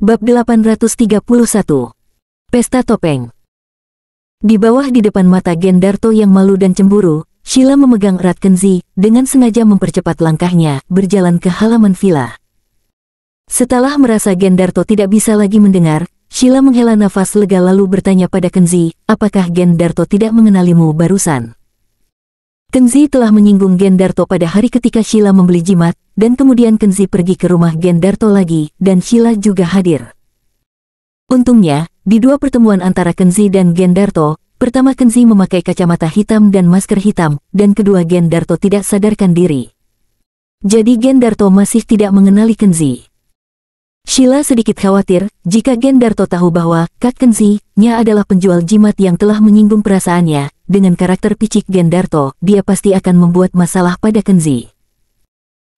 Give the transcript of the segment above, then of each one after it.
Bab 831. Pesta Topeng. Di bawah di depan mata Gendarto yang malu dan cemburu, Sheila memegang erat Kenzi, dengan sengaja mempercepat langkahnya, berjalan ke halaman villa. Setelah merasa Gendarto tidak bisa lagi mendengar, Sheila menghela nafas lega lalu bertanya pada Kenzi, apakah Gendarto tidak mengenalimu barusan? Kenzi telah menyinggung Gendarto pada hari ketika Sheila membeli jimat, dan kemudian Kenzi pergi ke rumah Gendarto lagi, dan Sheila juga hadir. Untungnya, di dua pertemuan antara Kenzi dan Gendarto, pertama Kenzi memakai kacamata hitam dan masker hitam, dan kedua Gendarto tidak sadarkan diri. Jadi Gendarto masih tidak mengenali Kenzi. Sheila sedikit khawatir, jika Gendarto tahu bahwa Kak Kenzi-nya adalah penjual jimat yang telah menyinggung perasaannya, dengan karakter picik Gendarto, dia pasti akan membuat masalah pada Kenzi.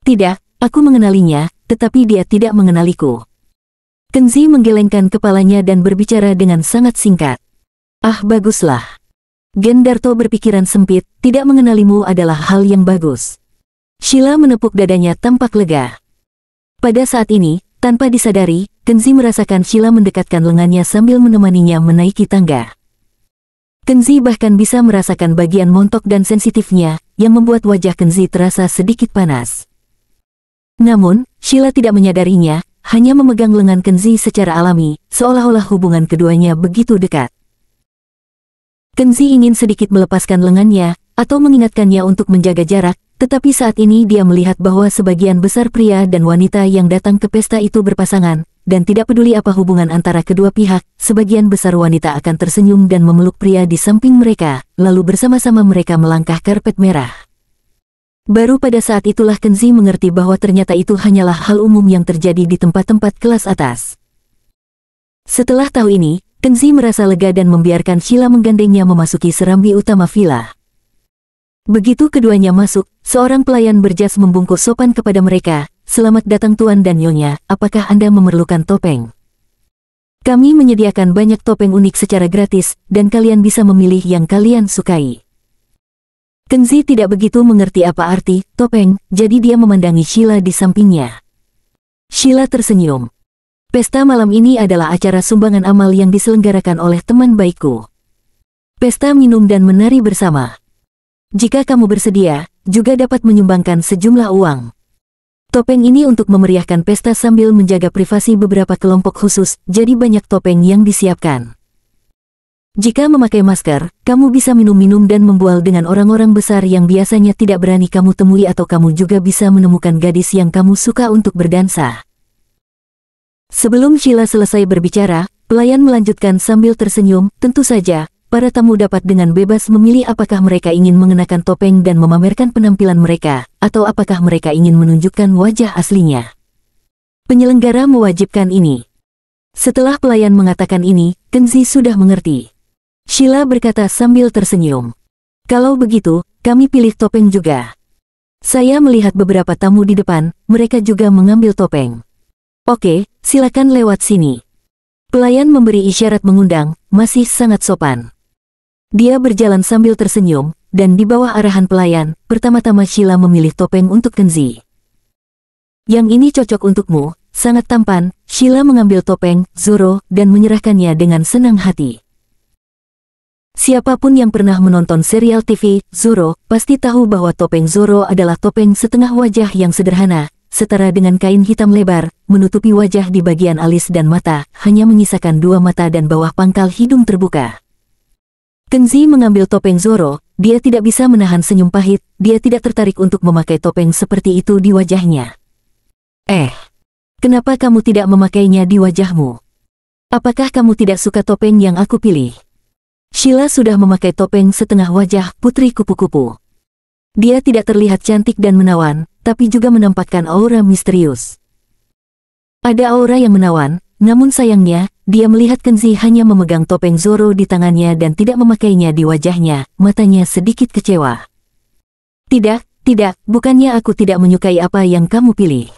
Tidak, aku mengenalinya, tetapi dia tidak mengenaliku. Kenzi menggelengkan kepalanya dan berbicara dengan sangat singkat. Ah, baguslah. Gendarto berpikiran sempit, tidak mengenalimu adalah hal yang bagus. Sheila menepuk dadanya tampak lega. Pada saat ini, tanpa disadari, Kenzi merasakan Sheila mendekatkan lengannya sambil menemaninya menaiki tangga. Kenzi bahkan bisa merasakan bagian montok dan sensitifnya, yang membuat wajah Kenzi terasa sedikit panas. Namun, Sheila tidak menyadarinya, hanya memegang lengan Kenzi secara alami, seolah-olah hubungan keduanya begitu dekat. Kenzi ingin sedikit melepaskan lengannya, atau mengingatkannya untuk menjaga jarak, tetapi saat ini dia melihat bahwa sebagian besar pria dan wanita yang datang ke pesta itu berpasangan, dan tidak peduli apa hubungan antara kedua pihak, sebagian besar wanita akan tersenyum dan memeluk pria di samping mereka, lalu bersama-sama mereka melangkah karpet merah. Baru pada saat itulah Kenzi mengerti bahwa ternyata itu hanyalah hal umum yang terjadi di tempat-tempat kelas atas. Setelah tahu ini, Kenzi merasa lega dan membiarkan Sheila menggandengnya memasuki serambi utama villa. Begitu keduanya masuk, seorang pelayan berjas membungkuk sopan kepada mereka, "Selamat datang Tuan dan Nyonya, apakah Anda memerlukan topeng? Kami menyediakan banyak topeng unik secara gratis, dan kalian bisa memilih yang kalian sukai." Kenzi tidak begitu mengerti apa arti topeng, jadi dia memandangi Sheila di sampingnya. Sheila tersenyum. Pesta malam ini adalah acara sumbangan amal yang diselenggarakan oleh teman baikku. Pesta minum dan menari bersama. Jika kamu bersedia, juga dapat menyumbangkan sejumlah uang. Topeng ini untuk memeriahkan pesta sambil menjaga privasi beberapa kelompok khusus, jadi banyak topeng yang disiapkan. Jika memakai masker, kamu bisa minum-minum dan membual dengan orang-orang besar yang biasanya tidak berani kamu temui atau kamu juga bisa menemukan gadis yang kamu suka untuk berdansa. Sebelum Sheila selesai berbicara, pelayan melanjutkan sambil tersenyum, tentu saja, para tamu dapat dengan bebas memilih apakah mereka ingin mengenakan topeng dan memamerkan penampilan mereka, atau apakah mereka ingin menunjukkan wajah aslinya. Penyelenggara mewajibkan ini. Setelah pelayan mengatakan ini, Kenzi sudah mengerti. Sheila berkata sambil tersenyum. Kalau begitu, kami pilih topeng juga. Saya melihat beberapa tamu di depan, mereka juga mengambil topeng. Oke, silakan lewat sini. Pelayan memberi isyarat mengundang, masih sangat sopan. Dia berjalan sambil tersenyum, dan di bawah arahan pelayan, pertama-tama Sheila memilih topeng untuk Kenzi. Yang ini cocok untukmu, sangat tampan. Sheila mengambil topeng Zoro dan menyerahkannya dengan senang hati. Siapapun yang pernah menonton serial TV Zoro, pasti tahu bahwa topeng Zoro adalah topeng setengah wajah yang sederhana, setara dengan kain hitam lebar, menutupi wajah di bagian alis dan mata, hanya menyisakan dua mata dan bawah pangkal hidung terbuka. Kenzi mengambil topeng Zoro, dia tidak bisa menahan senyum pahit, dia tidak tertarik untuk memakai topeng seperti itu di wajahnya. Kenapa kamu tidak memakainya di wajahmu? Apakah kamu tidak suka topeng yang aku pilih? Sheila sudah memakai topeng setengah wajah putri kupu-kupu. Dia tidak terlihat cantik dan menawan, tapi juga menampakkan aura misterius. Ada aura yang menawan, namun sayangnya, dia melihat Kenzi hanya memegang topeng Zoro di tangannya dan tidak memakainya di wajahnya, matanya sedikit kecewa. Tidak, bukannya aku tidak menyukai apa yang kamu pilih.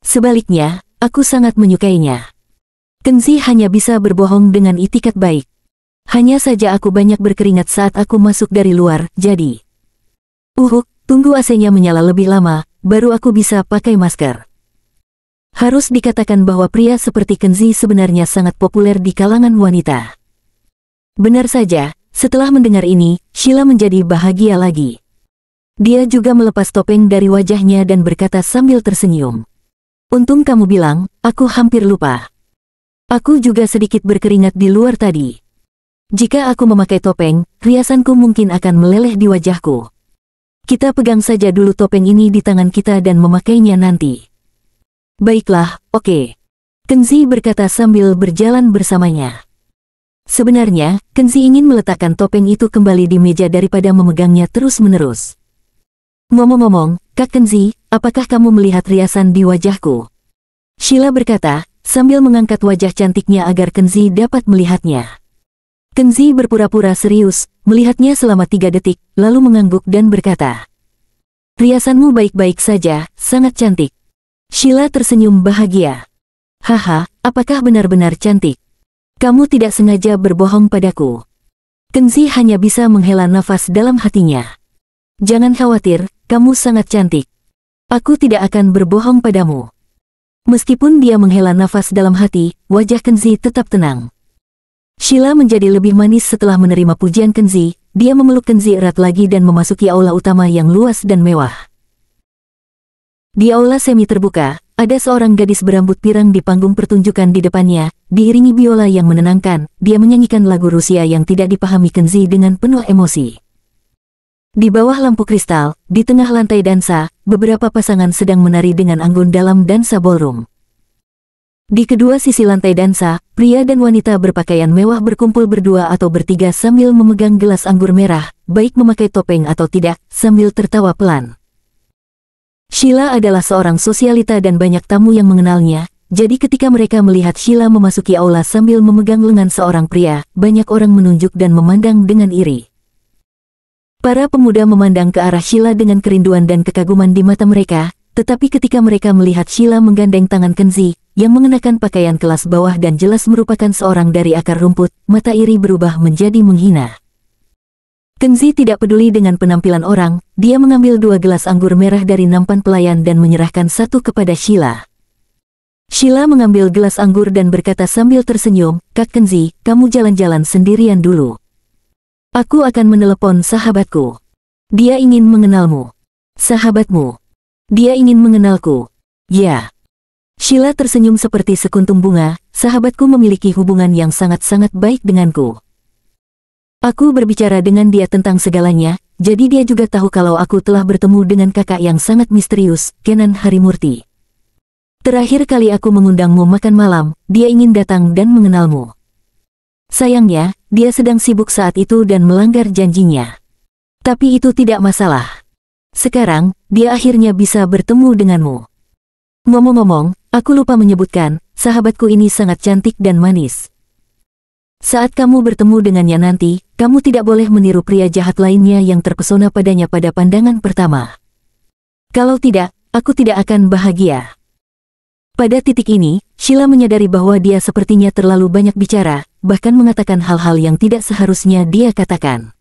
Sebaliknya, aku sangat menyukainya. Kenzi hanya bisa berbohong dengan itikat baik. Hanya saja aku banyak berkeringat saat aku masuk dari luar, jadi. Tunggu AC-nya menyala lebih lama, baru aku bisa pakai masker. Harus dikatakan bahwa pria seperti Kenzi sebenarnya sangat populer di kalangan wanita. Benar saja, setelah mendengar ini, Sheila menjadi bahagia lagi. Dia juga melepas topeng dari wajahnya dan berkata sambil tersenyum. Untung kamu bilang, aku hampir lupa. Aku juga sedikit berkeringat di luar tadi. Jika aku memakai topeng, riasanku mungkin akan meleleh di wajahku. Kita pegang saja dulu topeng ini di tangan kita dan memakainya nanti. Baiklah, oke. Kenzi berkata sambil berjalan bersamanya. Sebenarnya, Kenzi ingin meletakkan topeng itu kembali di meja daripada memegangnya terus-menerus. Ngomong-ngomong, Kak Kenzi, apakah kamu melihat riasan di wajahku? Sheila berkata, sambil mengangkat wajah cantiknya agar Kenzi dapat melihatnya. Kenzi berpura-pura serius, melihatnya selama 3 detik, lalu mengangguk dan berkata, riasanmu baik-baik saja, sangat cantik. Sheila tersenyum bahagia. Haha, apakah benar-benar cantik? Kamu tidak sengaja berbohong padaku. Kenzi hanya bisa menghela nafas dalam hatinya. Jangan khawatir, kamu sangat cantik. Aku tidak akan berbohong padamu. Meskipun dia menghela nafas dalam hati, wajah Kenzi tetap tenang. Sheila menjadi lebih manis setelah menerima pujian Kenzi. Dia memeluk Kenzi erat lagi dan memasuki aula utama yang luas dan mewah. Di aula semi terbuka, ada seorang gadis berambut pirang di panggung pertunjukan di depannya, diiringi biola yang menenangkan. Dia menyanyikan lagu Rusia yang tidak dipahami Kenzi dengan penuh emosi. Di bawah lampu kristal, di tengah lantai dansa, beberapa pasangan sedang menari dengan anggun dalam dansa ballroom. Di kedua sisi lantai dansa, pria dan wanita berpakaian mewah berkumpul berdua atau bertiga sambil memegang gelas anggur merah, baik memakai topeng atau tidak, sambil tertawa pelan. Sheila adalah seorang sosialita dan banyak tamu yang mengenalnya, jadi ketika mereka melihat Sheila memasuki aula sambil memegang lengan seorang pria, banyak orang menunjuk dan memandang dengan iri. Para pemuda memandang ke arah Sheila dengan kerinduan dan kekaguman di mata mereka, tetapi ketika mereka melihat Sheila menggandeng tangan Kenzi, yang mengenakan pakaian kelas bawah dan jelas merupakan seorang dari akar rumput, mata iri berubah menjadi menghina. Kenzi tidak peduli dengan penampilan orang, dia mengambil 2 gelas anggur merah dari nampan pelayan dan menyerahkan satu kepada Sheila. Sheila mengambil gelas anggur dan berkata sambil tersenyum, Kak Kenzi, kamu jalan-jalan sendirian dulu. Aku akan menelepon sahabatku. Dia ingin mengenalmu. Sahabatmu. Dia ingin mengenalku. Ya. Sheila tersenyum seperti sekuntum bunga, sahabatku memiliki hubungan yang sangat-sangat baik denganku. Aku berbicara dengan dia tentang segalanya, jadi dia juga tahu kalau aku telah bertemu dengan kakak yang sangat misterius, Kenan Harimurti. Terakhir kali aku mengundangmu makan malam, dia ingin datang dan mengenalmu. Sayangnya, dia sedang sibuk saat itu dan melanggar janjinya. Tapi itu tidak masalah. Sekarang, dia akhirnya bisa bertemu denganmu. Ngomong-ngomong, aku lupa menyebutkan, sahabatku ini sangat cantik dan manis. Saat kamu bertemu dengannya nanti, kamu tidak boleh meniru pria jahat lainnya yang terpesona padanya pada pandangan pertama. Kalau tidak, aku tidak akan bahagia. Pada titik ini, Sheila menyadari bahwa dia sepertinya terlalu banyak bicara, bahkan mengatakan hal-hal yang tidak seharusnya dia katakan.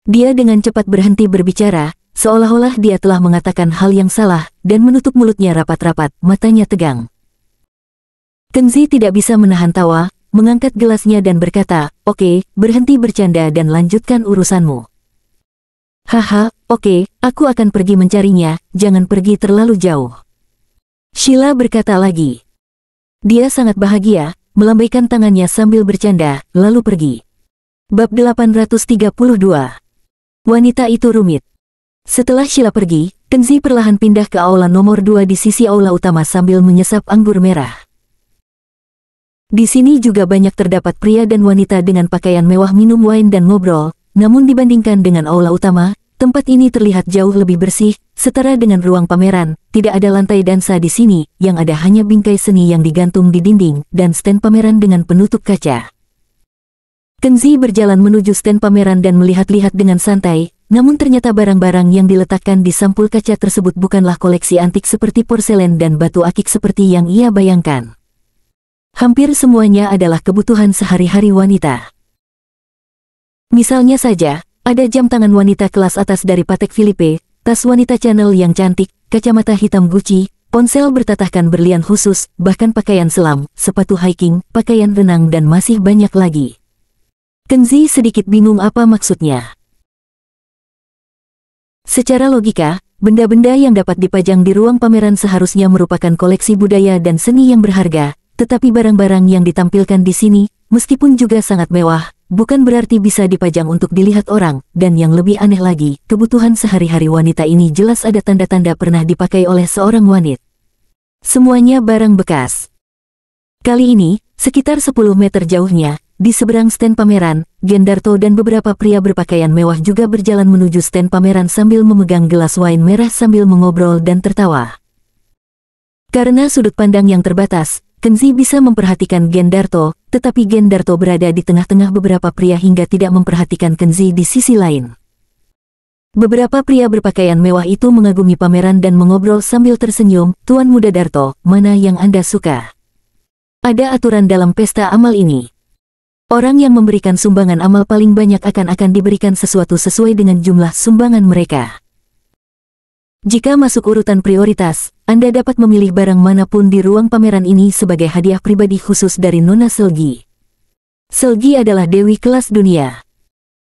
Dia dengan cepat berhenti berbicara, seolah-olah dia telah mengatakan hal yang salah, dan menutup mulutnya rapat-rapat, matanya tegang. Kenzi tidak bisa menahan tawa, mengangkat gelasnya dan berkata, oke, berhenti bercanda dan lanjutkan urusanmu. Haha, oke, aku akan pergi mencarinya, jangan pergi terlalu jauh. Sheila berkata lagi. Dia sangat bahagia, melambaikan tangannya sambil bercanda, lalu pergi. Bab 832. Wanita itu rumit. Setelah Sheila pergi, Kenzi perlahan pindah ke aula nomor 2 di sisi aula utama sambil menyesap anggur merah. Di sini juga banyak terdapat pria dan wanita dengan pakaian mewah minum wine dan ngobrol, namun dibandingkan dengan aula utama, tempat ini terlihat jauh lebih bersih, setara dengan ruang pameran. Tidak ada lantai dansa di sini, yang ada hanya bingkai seni yang digantung di dinding, dan stand pameran dengan penutup kaca. Kenzi berjalan menuju stand pameran dan melihat-lihat dengan santai, namun ternyata barang-barang yang diletakkan di sampul kaca tersebut bukanlah koleksi antik seperti porselen dan batu akik seperti yang ia bayangkan. Hampir semuanya adalah kebutuhan sehari-hari wanita. Misalnya saja, ada jam tangan wanita kelas atas dari Patek Philippe, tas wanita Chanel yang cantik, kacamata hitam Gucci, ponsel bertatahkan berlian khusus, bahkan pakaian selam, sepatu hiking, pakaian renang dan masih banyak lagi. Kenzi sedikit bingung apa maksudnya. Secara logika, benda-benda yang dapat dipajang di ruang pameran seharusnya merupakan koleksi budaya dan seni yang berharga, tetapi barang-barang yang ditampilkan di sini, meskipun juga sangat mewah, bukan berarti bisa dipajang untuk dilihat orang, dan yang lebih aneh lagi, kebutuhan sehari-hari wanita ini jelas ada tanda-tanda pernah dipakai oleh seorang wanita. Semuanya barang bekas. Kali ini, sekitar 10 meter jauhnya, di seberang stand pameran, Gendarto dan beberapa pria berpakaian mewah juga berjalan menuju stand pameran sambil memegang gelas wine merah sambil mengobrol dan tertawa. Karena sudut pandang yang terbatas, Kenzi bisa memperhatikan Gendarto, tetapi Gendarto berada di tengah-tengah beberapa pria hingga tidak memperhatikan Kenzi di sisi lain. Beberapa pria berpakaian mewah itu mengagumi pameran dan mengobrol sambil tersenyum. "Tuan Muda Darto, mana yang Anda suka? Ada aturan dalam pesta amal ini. Orang yang memberikan sumbangan amal paling banyak akan diberikan sesuatu sesuai dengan jumlah sumbangan mereka. Jika masuk urutan prioritas, Anda dapat memilih barang manapun di ruang pameran ini sebagai hadiah pribadi khusus dari Nona Selgi. Selgi adalah dewi kelas dunia.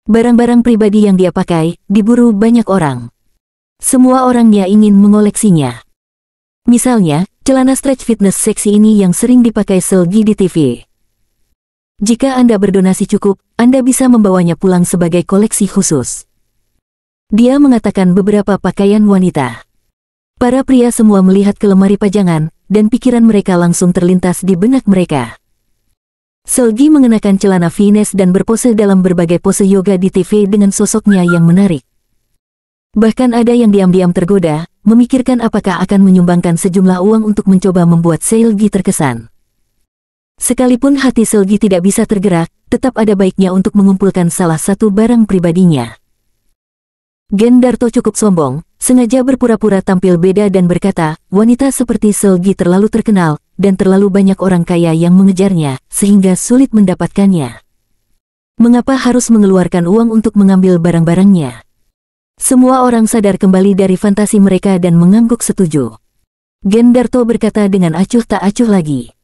Barang-barang pribadi yang dia pakai, diburu banyak orang. Semua orangnya ingin mengoleksinya. Misalnya, celana stretch fitness seksi ini yang sering dipakai Selgi di TV. Jika Anda berdonasi cukup, Anda bisa membawanya pulang sebagai koleksi khusus." Dia mengatakan beberapa pakaian wanita. Para pria semua melihat ke lemari pajangan, dan pikiran mereka langsung terlintas di benak mereka. Selgi mengenakan celana fitness dan berpose dalam berbagai pose yoga di TV dengan sosoknya yang menarik. Bahkan ada yang diam-diam tergoda, memikirkan apakah akan menyumbangkan sejumlah uang untuk mencoba membuat Selgi terkesan. Sekalipun hati Selgi tidak bisa tergerak, tetap ada baiknya untuk mengumpulkan salah satu barang pribadinya. Gendarto cukup sombong, sengaja berpura-pura tampil beda dan berkata, "Wanita seperti Selgi terlalu terkenal, dan terlalu banyak orang kaya yang mengejarnya, sehingga sulit mendapatkannya. Mengapa harus mengeluarkan uang untuk mengambil barang-barangnya?" Semua orang sadar kembali dari fantasi mereka dan mengangguk setuju. Gendarto berkata dengan acuh tak acuh lagi.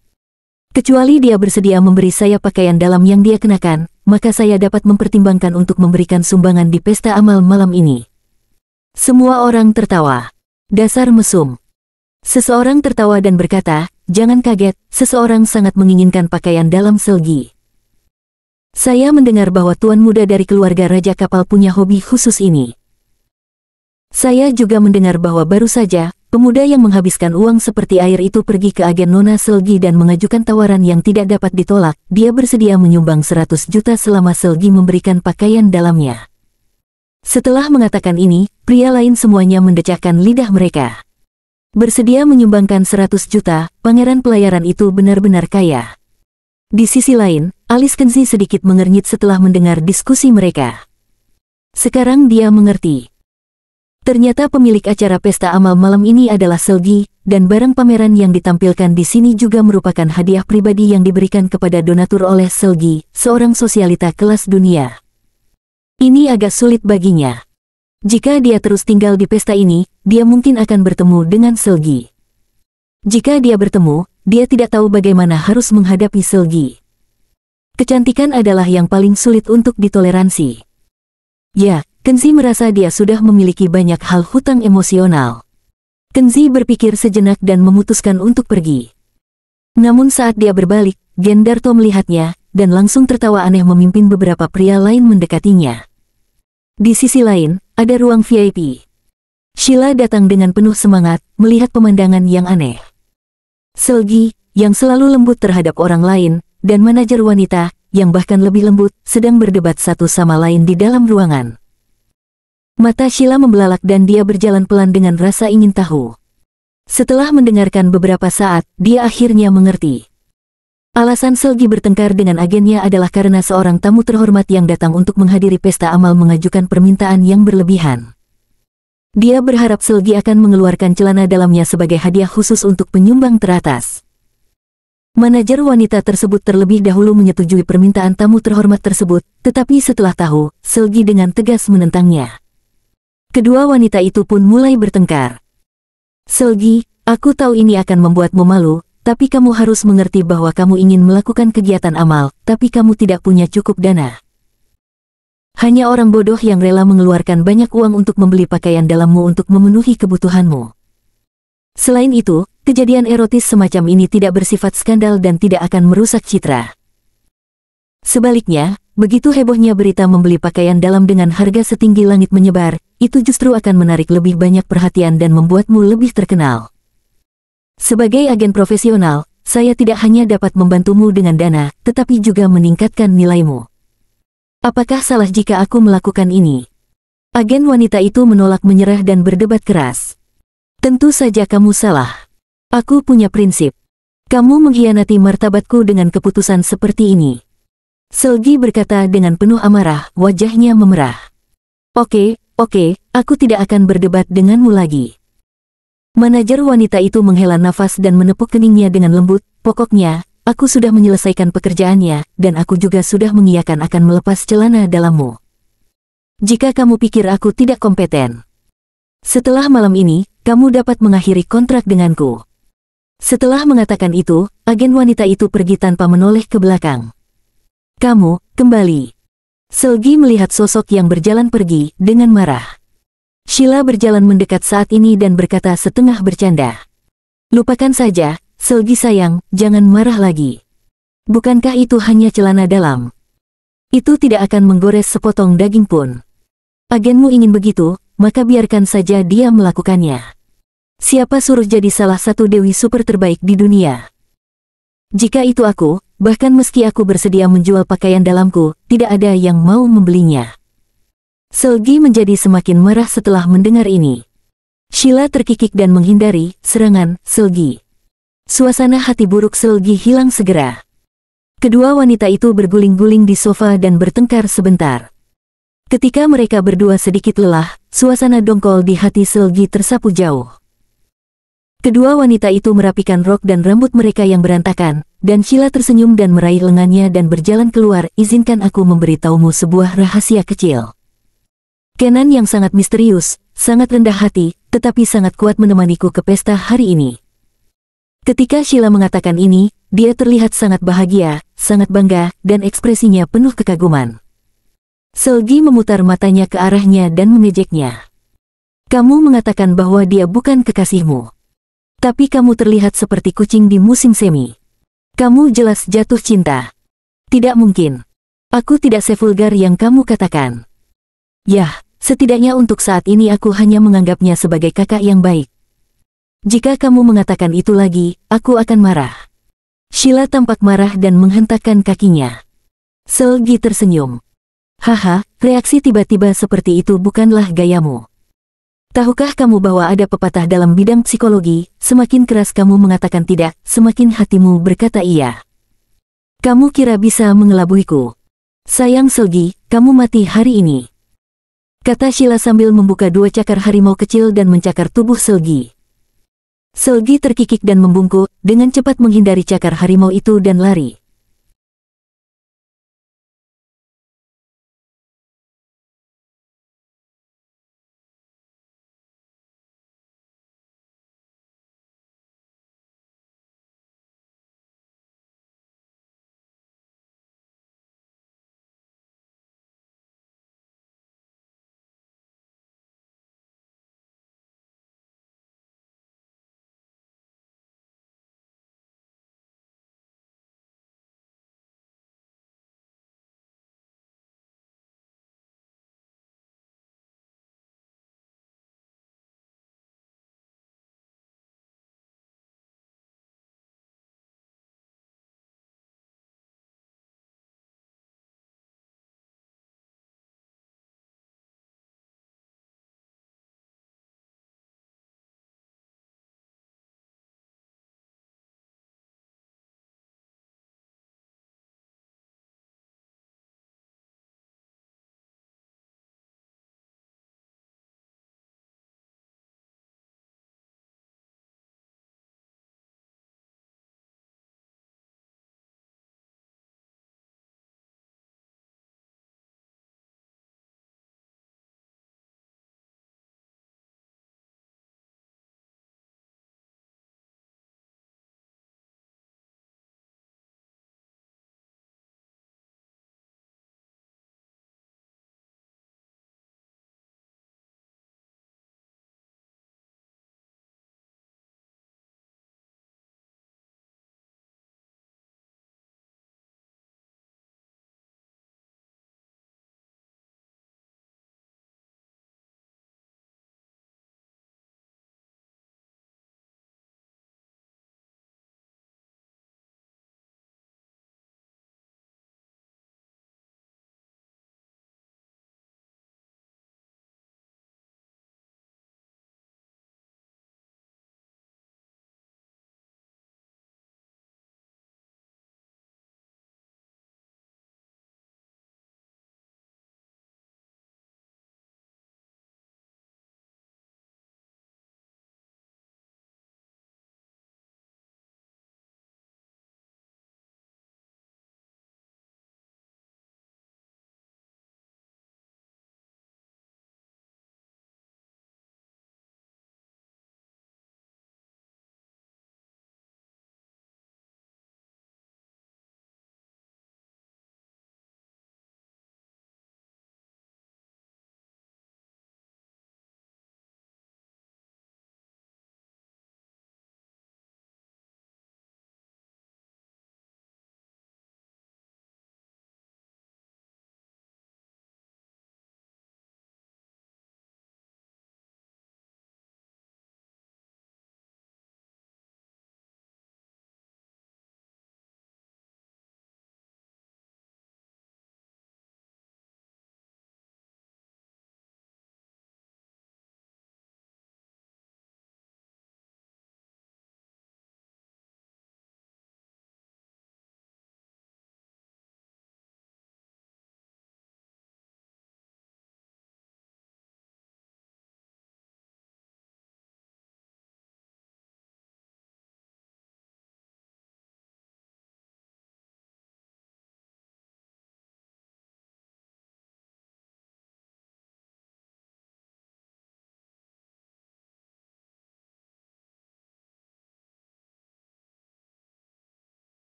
"Kecuali dia bersedia memberi saya pakaian dalam yang dia kenakan, maka saya dapat mempertimbangkan untuk memberikan sumbangan di pesta amal malam ini." Semua orang tertawa. Dasar mesum. Seseorang tertawa dan berkata, "Jangan kaget, seseorang sangat menginginkan pakaian dalam Selgi. Saya mendengar bahwa tuan muda dari keluarga Raja Kapal punya hobi khusus ini. Saya juga mendengar bahwa baru saja, pemuda yang menghabiskan uang seperti air itu pergi ke agen Nona Selgi dan mengajukan tawaran yang tidak dapat ditolak. Dia bersedia menyumbang 100 juta selama Selgi memberikan pakaian dalamnya." Setelah mengatakan ini, pria lain semuanya mendecakkan lidah mereka. Bersedia menyumbangkan 100 juta, pangeran pelayaran itu benar-benar kaya. Di sisi lain, alis Kenzi sedikit mengernyit setelah mendengar diskusi mereka. Sekarang dia mengerti. Ternyata pemilik acara pesta amal malam ini adalah Selgi, dan barang pameran yang ditampilkan di sini juga merupakan hadiah pribadi yang diberikan kepada donatur oleh Selgi, seorang sosialita kelas dunia. Ini agak sulit baginya. Jika dia terus tinggal di pesta ini, dia mungkin akan bertemu dengan Selgi. Jika dia bertemu, dia tidak tahu bagaimana harus menghadapi Selgi. Kecantikan adalah yang paling sulit untuk ditoleransi. Ya, Kenzi merasa dia sudah memiliki banyak hal hutang emosional. Kenzi berpikir sejenak dan memutuskan untuk pergi. Namun saat dia berbalik, Gendarto melihatnya, dan langsung tertawa aneh memimpin beberapa pria lain mendekatinya. Di sisi lain, ada ruang VIP. Sheila datang dengan penuh semangat, melihat pemandangan yang aneh. Selgi, yang selalu lembut terhadap orang lain, dan manajer wanita, yang bahkan lebih lembut, sedang berdebat satu sama lain di dalam ruangan. Mata Sheila membelalak dan dia berjalan pelan dengan rasa ingin tahu. Setelah mendengarkan beberapa saat, dia akhirnya mengerti. Alasan Selgi bertengkar dengan agennya adalah karena seorang tamu terhormat yang datang untuk menghadiri pesta amal mengajukan permintaan yang berlebihan. Dia berharap Selgi akan mengeluarkan celana dalamnya sebagai hadiah khusus untuk penyumbang teratas. Manajer wanita tersebut terlebih dahulu menyetujui permintaan tamu terhormat tersebut, tetapi setelah tahu, Selgi dengan tegas menentangnya. Kedua wanita itu pun mulai bertengkar. "Selgi, Aku tahu ini akan membuatmu malu, tapi kamu harus mengerti bahwa kamu ingin melakukan kegiatan amal, tapi kamu tidak punya cukup dana. Hanya orang bodoh yang rela mengeluarkan banyak uang untuk membeli pakaian dalammu untuk memenuhi kebutuhanmu. Selain itu, kejadian erotis semacam ini tidak bersifat skandal dan tidak akan merusak citra. Sebaliknya, begitu hebohnya berita membeli pakaian dalam dengan harga setinggi langit menyebar, itu justru akan menarik lebih banyak perhatian dan membuatmu lebih terkenal. Sebagai agen profesional, saya tidak hanya dapat membantumu dengan dana, tetapi juga meningkatkan nilaimu. Apakah salah jika aku melakukan ini? Agen wanita itu menolak menyerah dan berdebat keras. Tentu saja kamu salah. Aku punya prinsip. Kamu mengkhianati martabatku dengan keputusan seperti ini. Selgi berkata dengan penuh amarah, wajahnya memerah. Oke, aku tidak akan berdebat denganmu lagi. Manajer wanita itu menghela nafas dan menepuk keningnya dengan lembut, pokoknya, aku sudah menyelesaikan pekerjaannya, dan aku juga sudah mengiyakan akan melepas celana dalammu. Jika kamu pikir aku tidak kompeten, setelah malam ini, kamu dapat mengakhiri kontrak denganku. Setelah mengatakan itu, agen wanita itu pergi tanpa menoleh ke belakang. Kamu, kembali. Selgi melihat sosok yang berjalan pergi, dengan marah. Sheila berjalan mendekat saat ini dan berkata setengah bercanda. Lupakan saja, Selgi sayang, jangan marah lagi. Bukankah itu hanya celana dalam? Itu tidak akan menggores sepotong daging pun. Agenmu ingin begitu, maka biarkan saja dia melakukannya. Siapa suruh jadi salah satu dewi super terbaik di dunia? Jika itu aku, bahkan meski aku bersedia menjual pakaian dalamku, tidak ada yang mau membelinya. Selgi menjadi semakin marah setelah mendengar ini. Sheila terkikik dan menghindari serangan Selgi. Suasana hati buruk Selgi hilang segera. Kedua wanita itu berguling-guling di sofa dan bertengkar sebentar. Ketika mereka berdua sedikit lelah, suasana dongkol di hati Selgi tersapu jauh. Kedua wanita itu merapikan rok dan rambut mereka yang berantakan, dan Sheila tersenyum dan meraih lengannya dan berjalan keluar. Izinkan aku memberitahumu sebuah rahasia kecil. Kenan yang sangat misterius, sangat rendah hati, tetapi sangat kuat menemaniku ke pesta hari ini. Ketika Sheila mengatakan ini, dia terlihat sangat bahagia, sangat bangga, dan ekspresinya penuh kekaguman. Selgi memutar matanya ke arahnya dan mengejeknya. Kamu mengatakan bahwa dia bukan kekasihmu. Tapi kamu terlihat seperti kucing di musim semi. Kamu jelas jatuh cinta. Tidak mungkin. Aku tidak sevulgar yang kamu katakan. Yah, setidaknya untuk saat ini aku hanya menganggapnya sebagai kakak yang baik. Jika kamu mengatakan itu lagi, aku akan marah. Sheila tampak marah dan menghentakkan kakinya. Selgi tersenyum. Haha, reaksi tiba-tiba seperti itu bukanlah gayamu. Tahukah kamu bahwa ada pepatah dalam bidang psikologi, semakin keras kamu mengatakan tidak, semakin hatimu berkata iya. Kamu kira bisa mengelabuiku? Sayang Selgi, kamu mati hari ini. Kata Sheila sambil membuka dua cakar harimau kecil dan mencakar tubuh Selgi. Selgi terkikik dan membungkuk, dengan cepat menghindari cakar harimau itu dan lari.